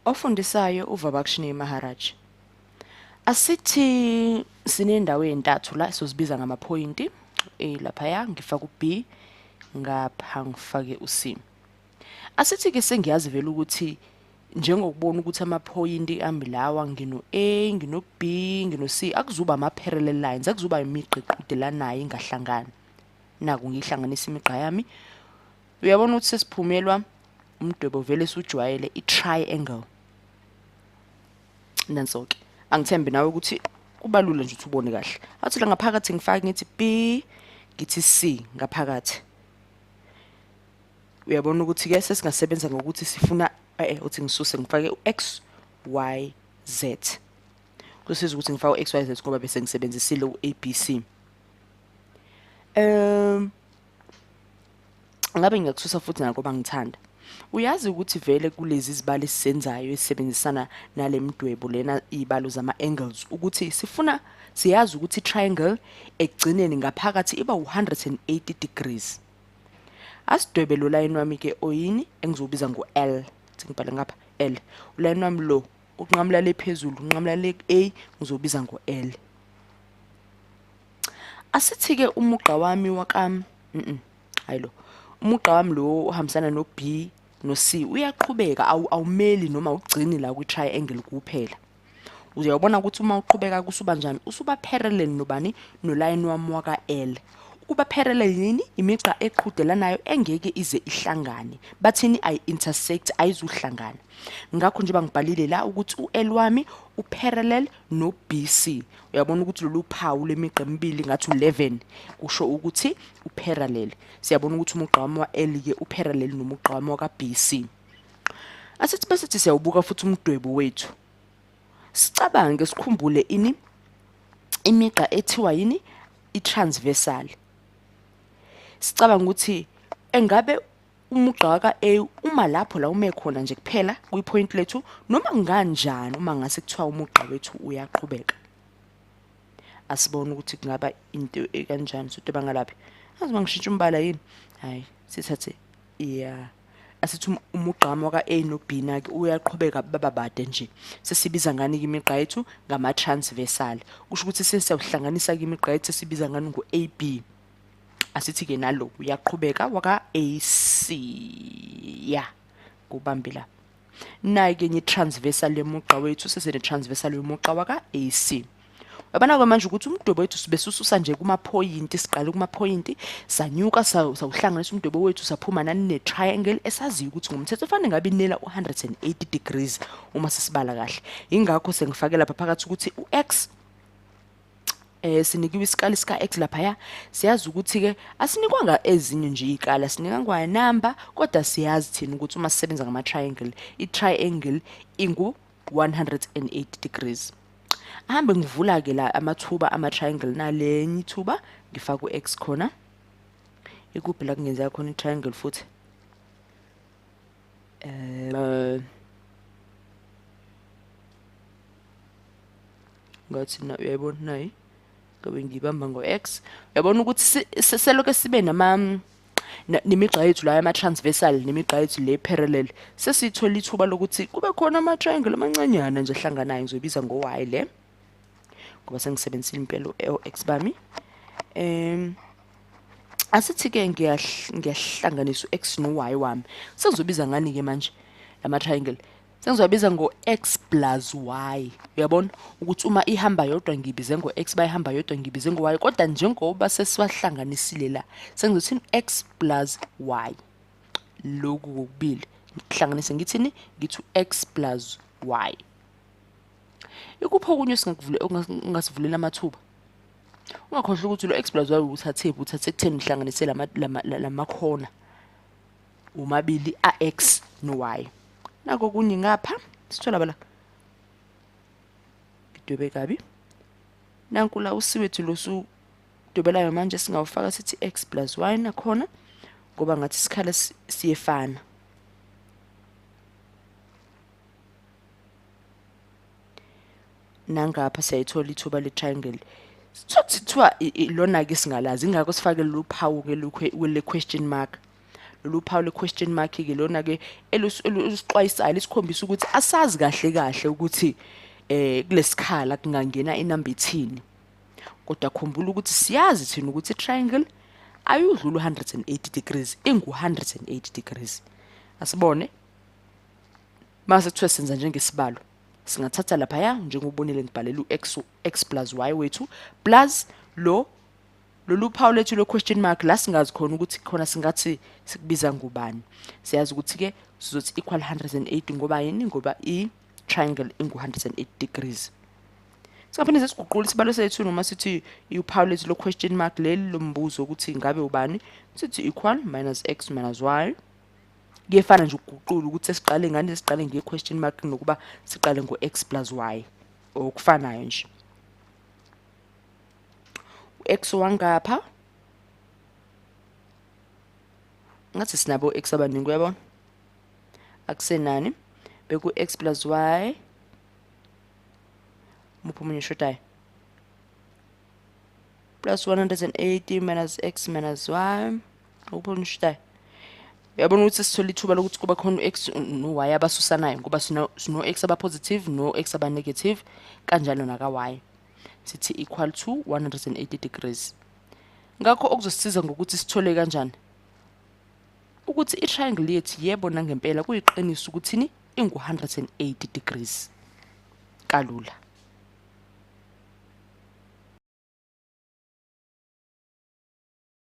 Ofundisayo uVabakshini Maharaj. Asithi sinendawo ezintathu la sizozibiza ngamaphoyinti. Laphaya ngifaka uB, ngapha ngifake uC. Asithi ke sengiyazi vele ukuthi njengokubona ukuthi amaphoyinti ambilawa ngino A, ngino B, ngino C, akuzuba ama parallel lines, akuzuba imigqa eqhudelanayo ingahlangani. Naku ngihlanganisa imigqa yami. Uyabona ukuthi sesiphumelwa umdwebo vele sujwayele i-triangle. Nanso-ke angithembi nawe ukuthi kubalula nje ukuthi ubone kahle. Athi la ngaphakathi ngifake ngithi B, ngithi C ngaphakathi. Uyabona ukuthi ke sesingasebenza ngokuthi sifuna uthi ngisuse ngifake u-X, Y, Z. Kusiza ukuthi ngifake u-X, Y, Z ngoba bese ngisebenzisile u-ABC. Ngabe ngiyakususa futhi ngoba ngithanda. Uyazi ukuthi vele kulezi zibalo esizenzayo esebenzisana nale midwebo lena izibalo zama angles ukuthi siyazi ukuthi triangle egcineni ngaphakathi iba 180 degrees. Asidwebe lo line wami ke oyini engizobiza ngo-L. Ngibhala ngapha L. Uline wami lo ukunqamula le phezulu, unqamula le A ngizobiza ngo-L. Asithi ke umugqa wami hayilo. Umugqa wami lo uhambisana no B no C uyaqhubeka awumeli noma ugcini la kwi-triangle kuphela. Uyabona ukuthi uma uqhubeka kusuba njani usuba parallel nobani no line wami waka L. Ukuba parallel yini imigqa eqhudelanayo engeke ize ihlangane. Bathini intersect ayizuhlangana. Ngakho nje bangibhalile la ukuthi uL wami uparallel no BC. Uyabona ukuthi lolu phawu lemigqa emibili ngathi 11 kusho ukuthi uparallel. Siyabona ukuthi umugqa wami wa L ke uparallel nomugqa wami wa BC. Asithi bese siyawubuka futhi umdwebo wethu. Sicabange sikhumbule imigqa ethiwa yini i-transversal. Sicabanga ukuthi engabe umugqa waka A uma lapho la ume khona nje kuphela kuyipoint lethu noma nganjani uma ngase kuthiwa umugqa wethu uyaqhubeka. Asibone ukuthi kungaba into ekanjani sodwa bangalaphi. Aziba ngishintsha umbala yini? Hayi, sithathe asithi umugqa wami waka A no B na ke uyaqhubeka baba bade nje. Sesibiza ngani imigqa yethu ngama transversal. Kusho ukuthi sesiyawuhlanganisa imigqa yethu sesibiza ngani ngo-AB. Asithi ke nalo uyaqhubeka waka AC ya kubambi la. Nayi ke nye transversal lemugqa wethu sesene transversal yomugqa waka AC. Yabona manje ukuthi umdwebo wethu sibe sususa nje kuma point siqale kuma point sanyuka sawuhlanganisa umdwebo wethu saphuma nani ne triangle esaziyo ukuthi ngomthetho ufane ngabe inela 180 degrees uma sisibala kahle. Ingakho sengifake lapha phakathi ukuthi uX sinikiwe isikali sika X lapha ya siyazi ukuthi ke asinikwanga ezinye nje ikala sinika ngwa number kodwa siyazi thina ukuthi uma sisebenza ngama triangle i-triangle ingu 180 degrees. Ahambe ngivula ke la amathuba ama triangle nalenye ithuba ngifaka uX khona ikuphi la kungenza khona i-triangle futhi ngathi na uyayibona nayi ngoba ngibamba ngo-X. Uyabona ukuthi seloke sibe nemigqa yethu la ama transversal nemigqa yethu le parallel sesithola ithuba lokuthi kube khona ama triangle amancanyana nje ahlanganayo ngizobiza ngo-Y le ngoba sengisebenzisile impela o-X bami. Asithi ke ngiyahlanganisa u-X no-Y wami sengizobiza ngani ke manje ama triangle sengizobiza ngo-X plus Y. Uyabona ukuthi uma ihamba yodwa ngibize ngo-X bayihamba yodwa ngibize ngo-Y kodwa njengoba sesiwahlanganisile la sengizothini X plus Y lokhu kokubili ngihlanganise ngithini ngithi X plus Y. Ikuphi okunye ungasivulela amathuba ungakhohlwa ukuthi lo X plus Y uthathe kutheni ngihlanganise lamakhona umabili a-X no-Y. Nako kunye ngapha sithola bala ngidwebe kabi nanku la usiwethu losu dwebelayo manje singawufaka sithi X plus Y nakhona ngoba ngathi isikhala siyefana. Nangapha siyayithola ithuba le triangle sithwa ilona ke singalazi ingakho sifake luphawu ke le question mark lolu phawu le question mark ke lona ke elusixwayisayo lisikhombisa ukuthi asazi kahle kahle ukuthi kulesikhala kungangena inamba ethini. Kodwa khumbula ukuthi siyazi thina ukuthi triangle ayudlula 180 degrees, ingu 180 degrees. Asibone mase kuthiwa senza njengesibalo. Singathatha lapha ya njengobonile ngibhalela x plus y wethu plus lolu phawu lethu lo question mark la singazi khona ukuthi khona singathi sikubiza ngubani. Siyazi ukuthi ke sizothi equal 180 ngoba yini? Ngoba triangle ingu 180 degrees. Singaphinde sesiguqule isibalo sethu noma sithi uphawu lethu lo question mark leli lombuzo ukuthi ngabe ubani, sithi equal minus x minus y. Kuyefana nje ukuguqula ukuthi siqale ngani, siqale nge question mark nokuba siqale ngo x plus y okufanayo nje. X wangapha ngathi sinabo x abaningi uyabona, akusenani beku x plus y muphi omunye shodayo plus 180 minus x minus y muphi omunye shodayo. Uyabona ukuthi sithola ithuba lokuthi kuba khona x no y abasusanayo ngoba sino x aba positive no x aba negative kanjalo naka y. Sithi equal to 180 degrees. Ngakho okuzosisiza ngokuthi sithole kanjani ukuthi i-triangle yethu yebo nangempela kuyiqiniso ukuthi ingu 180 degrees. Kalula.